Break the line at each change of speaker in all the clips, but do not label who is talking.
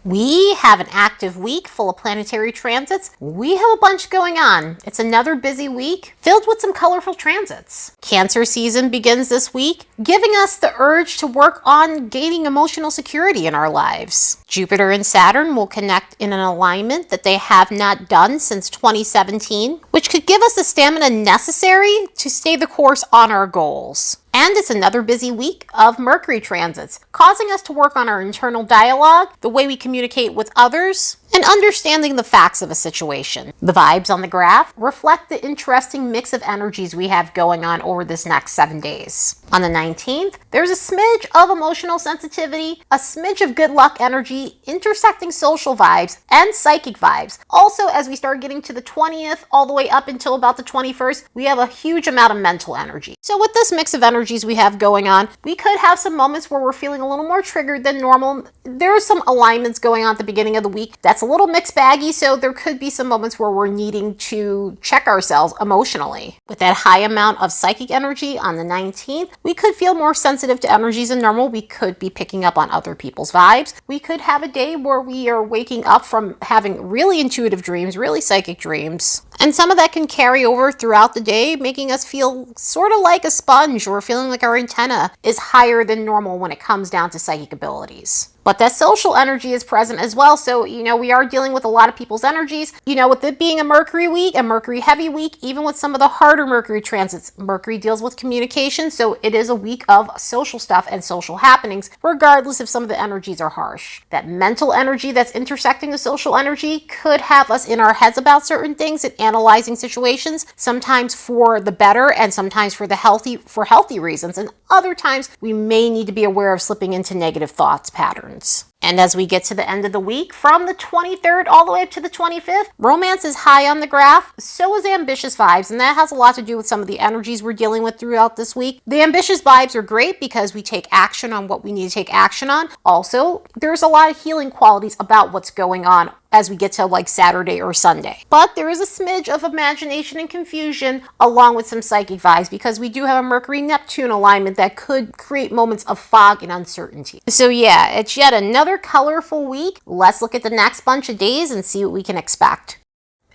We have an active week full of planetary transits. We have a bunch going on. It's another busy week filled with some colorful transits. Cancer season begins this week, giving us the urge to work on gaining emotional security in our lives. Jupiter and Saturn will connect in an alignment that they have not done since 2017, which could give us the stamina necessary to stay the course on our goals. And it's another busy week of Mercury transits, causing us to work on our internal dialogue, the way we communicate with others, and understanding the facts of a situation. The vibes on the graph reflect the interesting mix of energies we have going on over this next 7 days. On the 19th, there's a smidge of emotional sensitivity, a smidge of good luck energy, intersecting social vibes and psychic vibes. Also, as we start getting to the 20th, all the way up until about the 21st, we have a huge amount of mental energy. So with this mix of energies we have going on, we could have some moments where we're feeling a little more triggered than normal. There are some alignments going on at the beginning of the week that's a little mixed baggy, so there could be some moments where we're needing to check ourselves emotionally. With that high amount of psychic energy on the 19th, we could feel more sensitive to energies than normal. We could be picking up on other people's vibes. We could have a day where we are waking up from having really intuitive dreams, really psychic dreams. And some of that can carry over throughout the day, making us feel sort of like a sponge or feeling like our antenna is higher than normal when it comes down to psychic abilities. But that social energy is present as well. So, we are dealing with a lot of people's energies. With it being a Mercury week, a Mercury heavy week, even with some of the harder Mercury transits, Mercury deals with communication. So it is a week of social stuff and social happenings, regardless if some of the energies are harsh. That mental energy that's intersecting the social energy could have us in our heads about certain things and analyzing situations, sometimes for the better and sometimes for healthy reasons. And other times we may need to be aware of slipping into negative thoughts patterns. And as we get to the end of the week, from the 23rd all the way up to the 25th, romance is high on the graph, so is ambitious vibes, and that has a lot to do with some of the energies we're dealing with throughout this week. The ambitious vibes are great because we take action on what we need to take action on. Also, there's a lot of healing qualities about what's going on as we get to like Saturday or Sunday. But there is a smidge of imagination and confusion along with some psychic vibes because we do have a Mercury-Neptune alignment that could create moments of fog and uncertainty. So yeah, it's yet another colorful week. Let's look at the next bunch of days and see what we can expect.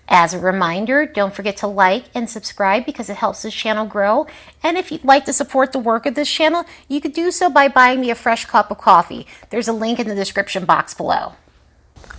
As a reminder, don't forget to like and subscribe because it helps this channel grow. And if you'd like to support the work of this channel, you could do so by buying me a fresh cup of coffee. There's a link in the description box below.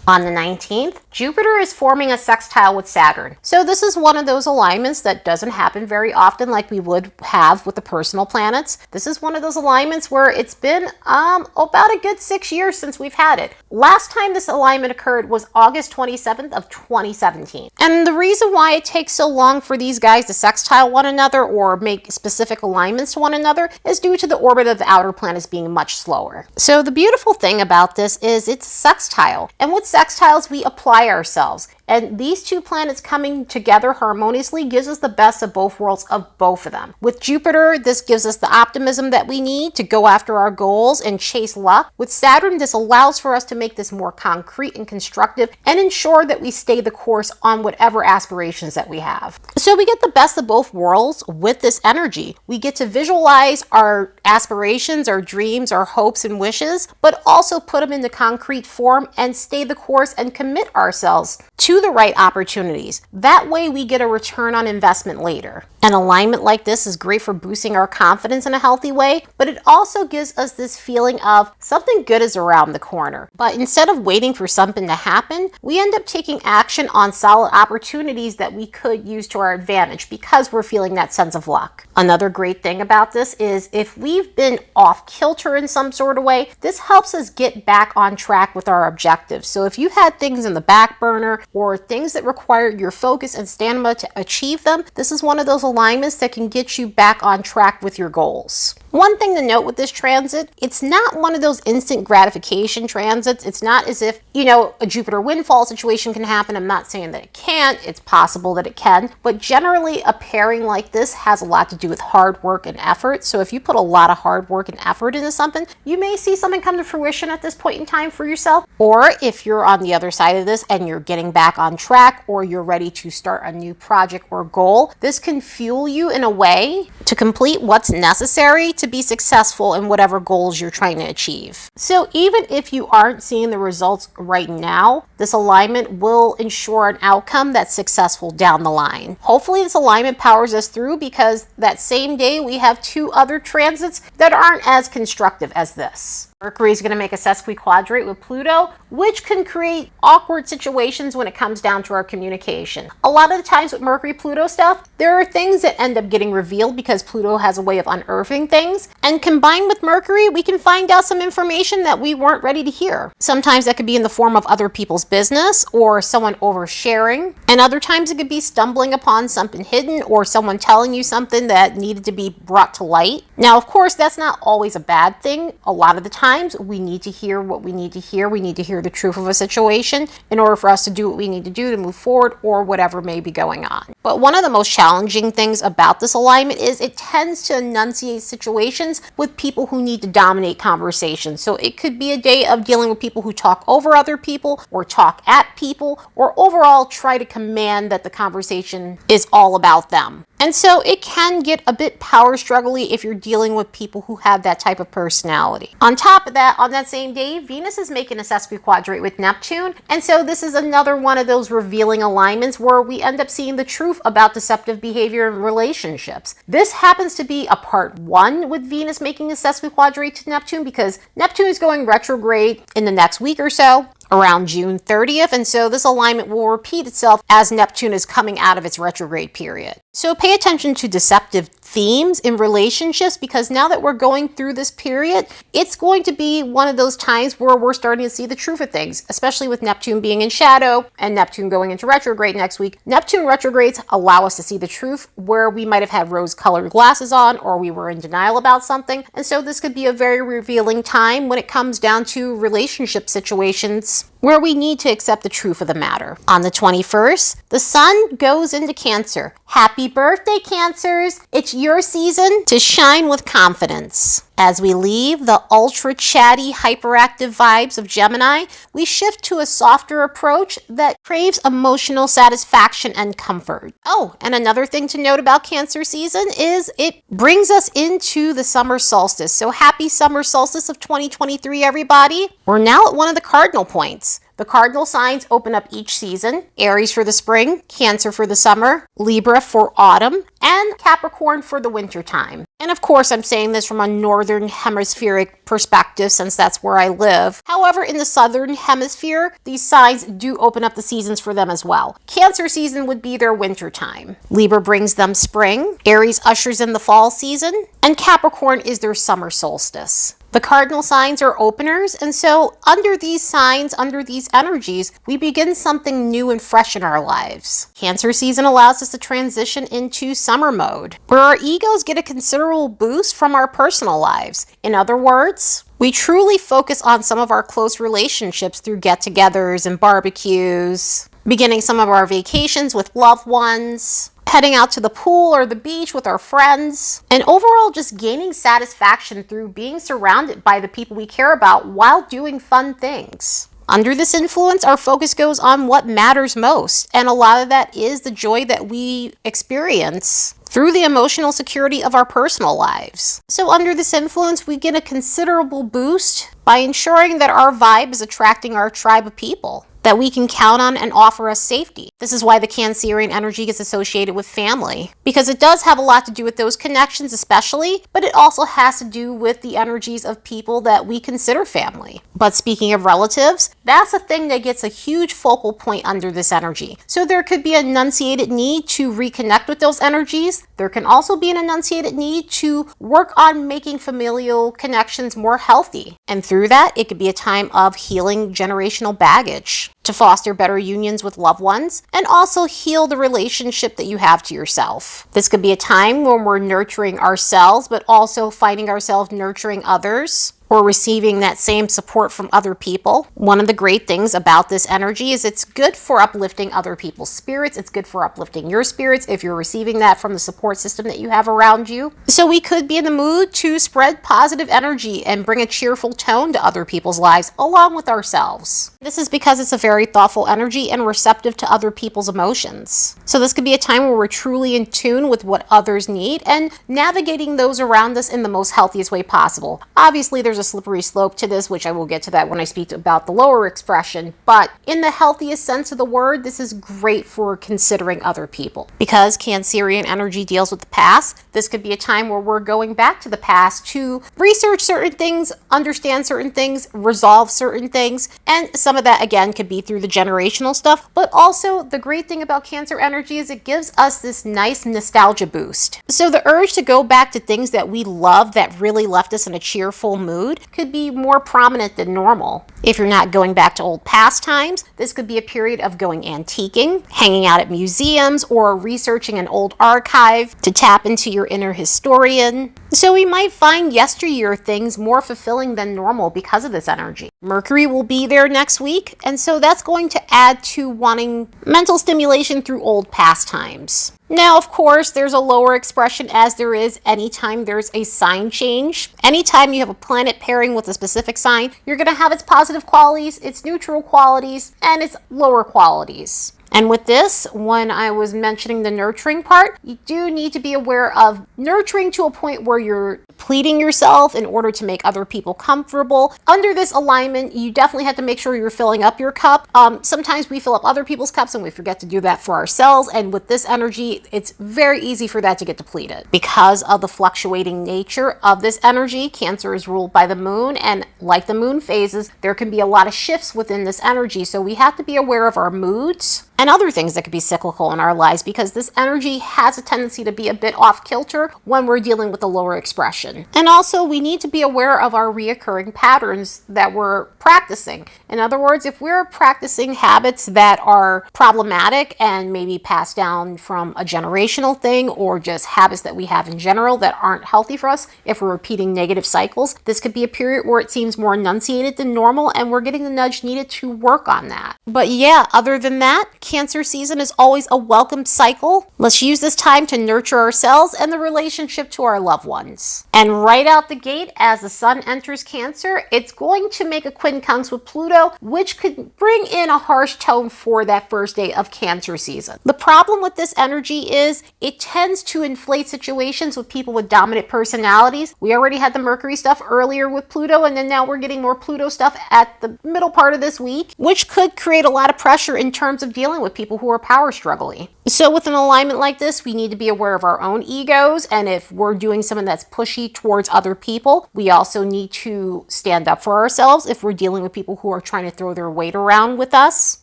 On the 19th, Jupiter is forming a sextile with Saturn. So this is one of those alignments that doesn't happen very often like we would have with the personal planets. This is one of those alignments where it's been about a good 6 years since we've had it. Last time this alignment occurred was August 27th of 2017. And the reason why it takes so long for these guys to sextile one another or make specific alignments to one another is due to the orbit of the outer planets being much slower. So the beautiful thing about this is it's sextile. And with sextiles, we apply ourselves. And these two planets coming together harmoniously gives us the best of both worlds of both of them. With Jupiter, this gives us the optimism that we need to go after our goals and chase luck. With Saturn, this allows for us to make this more concrete and constructive and ensure that we stay the course on whatever aspirations that we have. So we get the best of both worlds with this energy. We get to visualize our aspirations, our dreams, our hopes and wishes, but also put them into concrete form and stay the course and commit ourselves to the right opportunities. That way we get a return on investment later. An alignment like this is great for boosting our confidence in a healthy way, but it also gives us this feeling of something good is around the corner. But instead of waiting for something to happen, we end up taking action on solid opportunities that we could use to our advantage because we're feeling that sense of luck. Another great thing about this is if we've been off kilter in some sort of way, this helps us get back on track with our objectives. So if you had things in the back burner or things that require your focus and stamina to achieve them, this is one of those alignments that can get you back on track with your goals. One thing to note with this transit, it's not one of those instant gratification transits. It's not as if, a Jupiter windfall situation can happen. I'm not saying that it can't. It's possible that it can. But generally, a pairing like this has a lot to do with hard work and effort. So if you put a lot of hard work and effort into something, you may see something come to fruition at this point in time for yourself. Or if you're on the other side of this and you're getting back on track or you're ready to start a new project or goal, this can fuel you in a way to complete what's necessary to be successful in whatever goals you're trying to achieve. So even if you aren't seeing the results right now, this alignment will ensure an outcome that's successful down the line. Hopefully this alignment powers us through, because that same day we have 2 other transits that aren't as constructive as this. Mercury is going to make a Sesquiquadrate with Pluto, which can create awkward situations when it comes down to our communication. A lot of the times with Mercury-Pluto stuff, there are things that end up getting revealed because Pluto has a way of unearthing things. And combined with Mercury, we can find out some information that we weren't ready to hear. Sometimes that could be in the form of other people's business or someone oversharing. And other times it could be stumbling upon something hidden or someone telling you something that needed to be brought to light. Now, of course, that's not always a bad thing. A lot of the time, we need to hear what we need to hear. We need to hear the truth of a situation in order for us to do what we need to do to move forward or whatever may be going on. But one of the most challenging things about this alignment is it tends to enunciate situations with people who need to dominate conversations. So it could be a day of dealing with people who talk over other people or talk at people or overall try to command that the conversation is all about them. And so it can get a bit power struggly if you're dealing with people who have that type of personality. On top of that, on that same day, Venus is making a Sesquiquadrate with Neptune. And so this is another one of those revealing alignments where we end up seeing the truth about deceptive behavior in relationships. This happens to be a part 1 with Venus making a Sesquiquadrate to Neptune, because Neptune is going retrograde in the next week or so, around June 30th, and so this alignment will repeat itself as Neptune is coming out of its retrograde period. So pay attention to deceptive themes in relationships, because now that we're going through this period, it's going to be one of those times where we're starting to see the truth of things, especially with Neptune being in shadow and Neptune going into retrograde next week. Neptune retrogrades allow us to see the truth where we might have had rose-colored glasses on or we were in denial about something. And so this could be a very revealing time when it comes down to relationship situations where we need to accept the truth of the matter. On the 21st, the sun goes into Cancer. Happy birthday, Cancers! It's your season to shine with confidence. As we leave the ultra chatty, hyperactive vibes of Gemini, we shift to a softer approach that craves emotional satisfaction and comfort. Oh, and another thing to note about Cancer season is it brings us into the summer solstice. So happy summer solstice of 2023, everybody. We're now at one of the cardinal points. The cardinal signs open up each season: Aries for the spring, Cancer for the summer, Libra for autumn, and Capricorn for the winter time. And of course, I'm saying this from a northern hemispheric perspective since that's where I live. However, in the southern hemisphere, these signs do open up the seasons for them as well. Cancer season would be their winter time. Libra brings them spring, Aries ushers in the fall season, and Capricorn is their summer solstice. The cardinal signs are openers, and so under these signs, under these energies, we begin something new and fresh in our lives. Cancer season allows us to transition into summer mode, where our egos get a considerable boost from our personal lives. In other words, we truly focus on some of our close relationships through get-togethers and barbecues, beginning some of our vacations with loved ones, heading out to the pool or the beach with our friends, and overall just gaining satisfaction through being surrounded by the people we care about while doing fun things. Under this influence, our focus goes on what matters most, and a lot of that is the joy that we experience through the emotional security of our personal lives. So under this influence, we get a considerable boost by ensuring that our vibe is attracting our tribe of people that we can count on and offer us safety. This is why the Cancerian energy is associated with family, because it does have a lot to do with those connections especially, but it also has to do with the energies of people that we consider family. But speaking of relatives, that's a thing that gets a huge focal point under this energy. So there could be an enunciated need to reconnect with those energies. There can also be an enunciated need to work on making familial connections more healthy. And through that, it could be a time of healing generational baggage to foster better unions with loved ones and also heal the relationship that you have to yourself. This could be a time when we're nurturing ourselves, but also finding ourselves nurturing others, or receiving that same support from other people. One of the great things about this energy is it's good for uplifting other people's spirits. It's good for uplifting your spirits if you're receiving that from the support system that you have around you. So we could be in the mood to spread positive energy and bring a cheerful tone to other people's lives along with ourselves. This is because it's a very thoughtful energy and receptive to other people's emotions. So this could be a time where we're truly in tune with what others need and navigating those around us in the most healthiest way possible. Obviously, there's a slippery slope to this, which I will get to that when I speak about the lower expression, but in the healthiest sense of the word, this is great for considering other people. Because Cancerian energy deals with the past, this could be a time where we're going back to the past to research certain things, understand certain things, resolve certain things, and some of that again could be through the generational stuff, but also the great thing about Cancer energy is it gives us this nice nostalgia boost. So the urge to go back to things that we love that really left us in a cheerful mood could be more prominent than normal. If you're not going back to old pastimes, this could be a period of going antiquing, hanging out at museums, or researching an old archive to tap into your inner historian. So we might find yesteryear things more fulfilling than normal because of this energy. Mercury will be there next week, and so that's going to add to wanting mental stimulation through old pastimes. Now, of course, there's a lower expression as there is anytime there's a sign change. Anytime you have a planet pairing with a specific sign, you're going to have its positive qualities, its neutral qualities, and its lower qualities. And with this, when I was mentioning the nurturing part, you do need to be aware of nurturing to a point where you're depleting yourself in order to make other people comfortable. Under this alignment, you definitely have to make sure you're filling up your cup. Sometimes we fill up other people's cups and we forget to do that for ourselves. And with this energy, it's very easy for that to get depleted. Because of the fluctuating nature of this energy, Cancer is ruled by the moon, and like the moon phases, there can be a lot of shifts within this energy. So we have to be aware of our moods and other things that could be cyclical in our lives, because this energy has a tendency to be a bit off kilter when we're dealing with the lower expression. And also, we need to be aware of our reoccurring patterns that we're practicing. In other words, if we're practicing habits that are problematic and maybe passed down from a generational thing, or just habits that we have in general that aren't healthy for us, if we're repeating negative cycles, this could be a period where it seems more enunciated than normal, and we're getting the nudge needed to work on that. But yeah, other than that, Cancer season is always a welcome cycle. Let's use this time to nurture ourselves and the relationship to our loved ones. And right out the gate, as the sun enters Cancer, it's going to make a quincunx with Pluto, which could bring in a harsh tone for that first day of Cancer season. The problem with this energy is it tends to inflate situations with people with dominant personalities. We already had the Mercury stuff earlier with Pluto, and then now we're getting more Pluto stuff at the middle part of this week, which could create a lot of pressure in terms of dealing with people who are power struggling. So with an alignment like this, we need to be aware of our own egos, and if we're doing something that's pushy towards other people, we also need to stand up for ourselves if we're dealing with people who are trying to throw their weight around with us.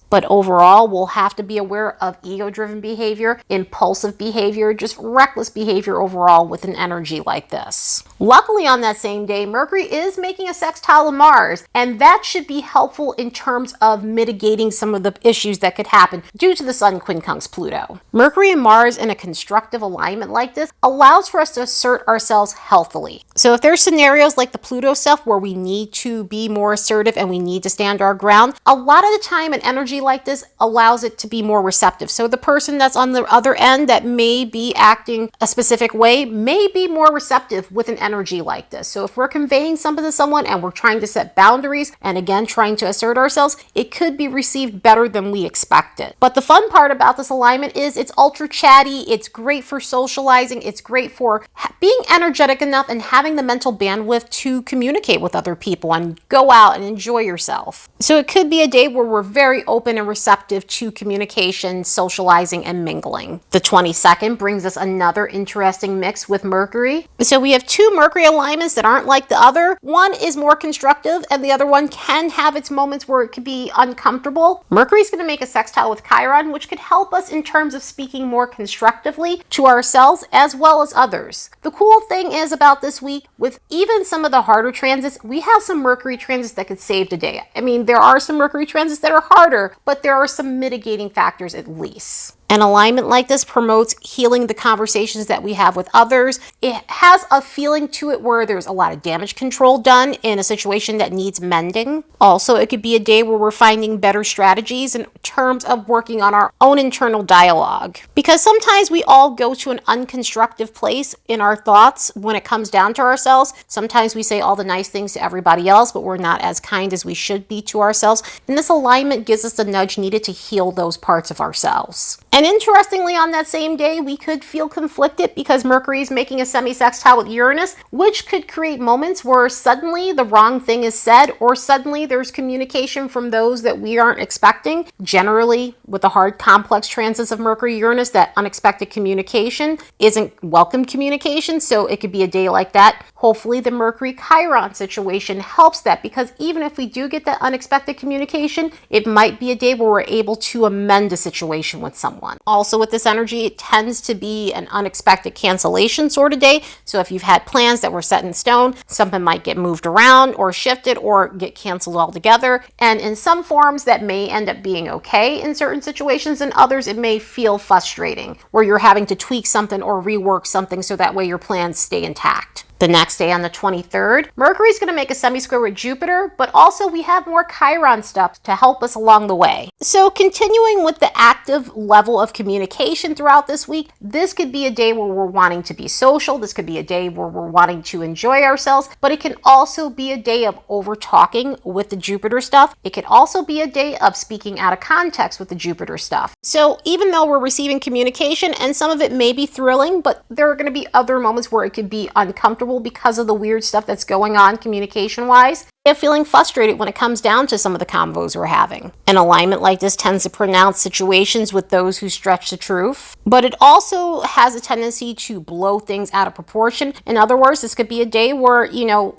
But overall, we'll have to be aware of ego-driven behavior, impulsive behavior, just reckless behavior overall with an energy like this. Luckily, on that same day, Mercury is making a sextile to Mars, and that should be helpful in terms of mitigating some of the issues that could happen due to the Sun quincunx Pluto. Mercury and Mars in a constructive alignment like this allows for us to assert ourselves healthily. So if there's scenarios like the Pluto stuff where we need to be more assertive and we need to stand our ground, a lot of the time an energy like this allows it to be more receptive. So the person that's on the other end that may be acting a specific way may be more receptive with an energy like this. So if we're conveying something to someone and we're trying to set boundaries and again trying to assert ourselves, it could be received better than we expected. But the fun part about this alignment is it's ultra chatty, it's great for socializing, it's great for being energetic enough and having the mental bandwidth to communicate with other people and go out and enjoy yourself. So it could be a day where we're very open and receptive to communication, socializing, and mingling. The 22nd brings us another interesting mix with Mercury. So we have two Mercury alignments that aren't like the other. One is more constructive and the other one can have its moments where it could be uncomfortable. Mercury's going to make a sextile with Chiron, which could help us in terms of speaking more constructively to ourselves as well as others. The cool thing is about this week, with even some of the harder transits, we have some Mercury transits that could save the day. I mean, there are some Mercury transits that are harder, but there are some mitigating factors at least. An alignment like this promotes healing the conversations that we have with others. It has a feeling to it where there's a lot of damage control done in a situation that needs mending. Also, it could be a day where we're finding better strategies in terms of working on our own internal dialogue. Because sometimes we all go to an unconstructive place in our thoughts when it comes down to ourselves. Sometimes we say all the nice things to everybody else, but we're not as kind as we should be to ourselves. And this alignment gives us the nudge needed to heal those parts of ourselves. And interestingly, on that same day, we could feel conflicted because Mercury is making a semisextile with Uranus, which could create moments where suddenly the wrong thing is said, or suddenly there's communication from those that we aren't expecting. Generally, with the hard, complex transits of Mercury-Uranus, that unexpected communication isn't welcome communication, so it could be a day like that. Hopefully, the Mercury-Chiron situation helps that, because even if we do get that unexpected communication, it might be a day where we're able to amend a situation with someone. Also, with this energy, it tends to be an unexpected cancellation sort of day. So if you've had plans that were set in stone, something might get moved around or shifted or get canceled altogether. And in some forms, that may end up being okay in certain situations. In others, it may feel frustrating, where you're having to tweak something or rework something so that way your plans stay intact. The next day, on the 23rd, Mercury is going to make a semisquare with Jupiter, but also we have more Chiron stuff to help us along the way. So continuing with the active level of communication throughout this week, this could be a day where we're wanting to be social. This could be a day where we're wanting to enjoy ourselves, but it can also be a day of over talking with the Jupiter stuff. It could also be a day of speaking out of context with the Jupiter stuff. So even though we're receiving communication, and some of it may be thrilling, but there are going to be other moments where it could be uncomfortable because of the weird stuff that's going on communication-wise. They're feeling frustrated when it comes down to some of the convos we're having. An alignment like this tends to pronounce situations with those who stretch the truth, but it also has a tendency to blow things out of proportion. In other words, this could be a day where,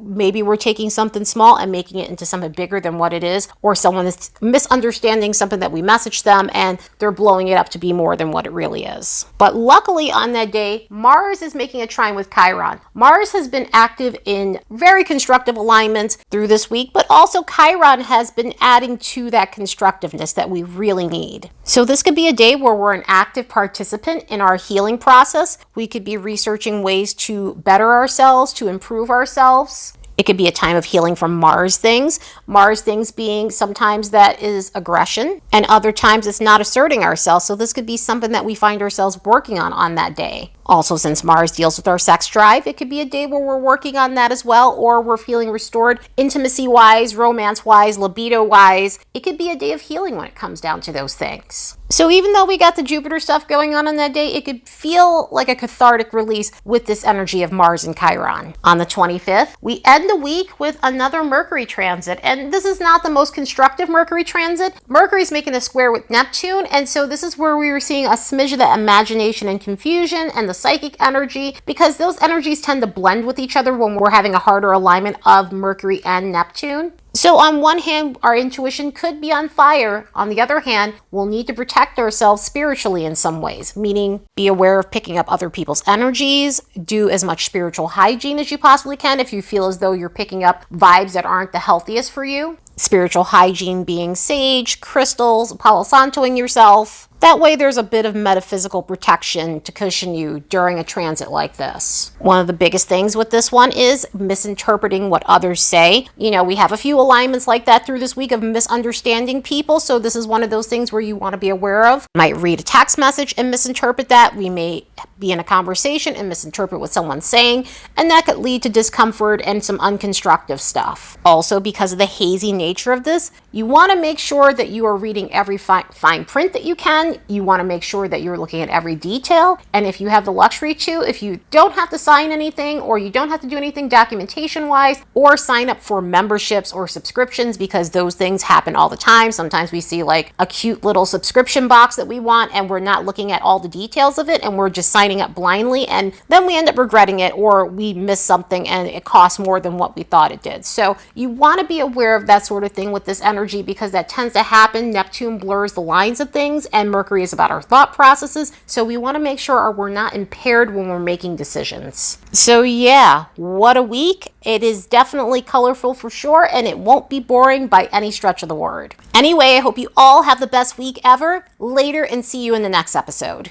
maybe we're taking something small and making it into something bigger than what it is, or someone is misunderstanding something that we messaged them and they're blowing it up to be more than what it really is. But luckily on that day, Mars is making a trine with Chiron. Mars has been active in very constructive alignments through this week, but also Chiron has been adding to that constructiveness that we really need. So this could be a day where we're an active participant in our healing process. We could be researching ways to better ourselves, to improve ourselves. It could be a time of healing from Mars things. Mars things being sometimes that is aggression, and other times it's not asserting ourselves. So this could be something that we find ourselves working on that day. Also, since Mars deals with our sex drive, it could be a day where we're working on that as well, or we're feeling restored intimacy-wise, romance-wise, libido-wise. It could be a day of healing when it comes down to those things. So even though we got the Jupiter stuff going on that day, it could feel like a cathartic release with this energy of Mars and Chiron. On the 25th, we end the week with another Mercury transit, and this is not the most constructive Mercury transit. Mercury's making a square with Neptune, and so this is where we were seeing a smidge of the imagination and confusion and the psychic energy, because those energies tend to blend with each other when we're having a harder alignment of Mercury and Neptune. So on one hand, our intuition could be on fire. On the other hand, we'll need to protect ourselves spiritually in some ways, meaning be aware of picking up other people's energies, do as much spiritual hygiene as you possibly can if you feel as though you're picking up vibes that aren't the healthiest for you. Spiritual hygiene being sage, crystals, Palo Santoing yourself. That way there's a bit of metaphysical protection to cushion you during a transit like this. One of the biggest things with this one is misinterpreting what others say. We have a few alignments like that through this week of misunderstanding people, so this is one of those things where you want to be aware of. You might read a text message and misinterpret that. We may be in a conversation and misinterpret what someone's saying, and that could lead to discomfort and some unconstructive stuff. Also, because of the hazy nature of this, you want to make sure that you are reading every fine print that you can. You want to make sure that you're looking at every detail. And if you have the luxury to, if you don't have to sign anything, or you don't have to do anything documentation-wise, or sign up for memberships or subscriptions, because those things happen all the time. Sometimes we see like a cute little subscription box that we want, and we're not looking at all the details of it, and we're just signing up blindly, and then we end up regretting it, or we miss something and it costs more than what we thought it did. So you want to be aware of that sort sort of thing with this energy because that tends to happen. Neptune blurs the lines of things, and Mercury is about our thought processes. So we want to make sure we're not impaired when we're making decisions. So yeah, what a week. It is definitely colorful for sure, and it won't be boring by any stretch of the word. Anyway, I hope you all have the best week ever. Later, and see you in the next episode.